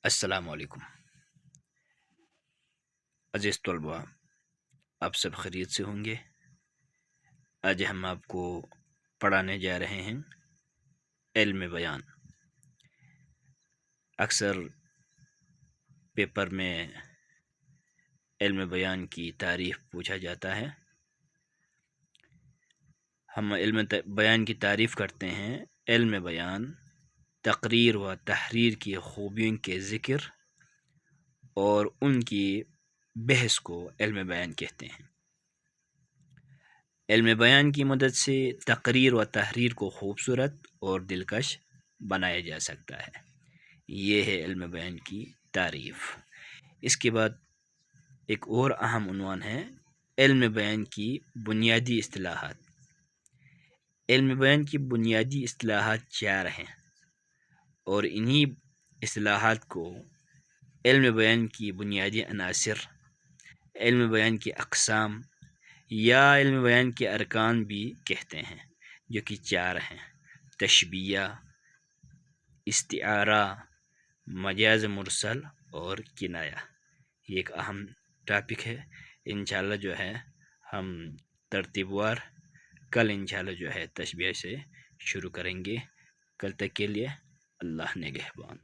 السلام علیکم عزیز طلباء، آپ سب خیریت سے ہوں گے۔ آج ہم آپ کو پڑھانے جا رہے ہیں علم بیان۔ اکثر پیپر میں علم بیان کی تعریف پوچھا جاتا ہے۔ ہم علم بیان کی تعریف کرتے ہیں۔ علم بیان تقریر و تحریر کی خوبیوں کے ذکر اور ان کی بحث کو علم بیان کہتے ہیں۔ علم بیان کی مدد سے تقریر و تحریر کو خوبصورت اور دلکش بنایا جا سکتا ہے۔ یہ ہے علم بیان کی تعریف۔ اس کے بعد ایک اور اہم عنوان ہے علم بیان کی بنیادی اصطلاحات۔ علم بیان کی بنیادی اصطلاحات 4 ہیں اور انہی اصطلاحات کو علم بیان کی بنیادی عناصر، علم بیان کی اقسام یا علم بیان کے ارکان بھی کہتے ہیں، جو کہ 4 ہیں: تشبیہ، استعارہ، مجاز مرسل اور کنایہ۔ یہ ایک اہم ٹاپک ہے۔ انشاءاللہ جو ہے ہم ترتیب وار کل انشاءاللہ جو ہے تشبیہ سے شروع کریں گے۔ کل تک کے لیے اللہ نگہبان۔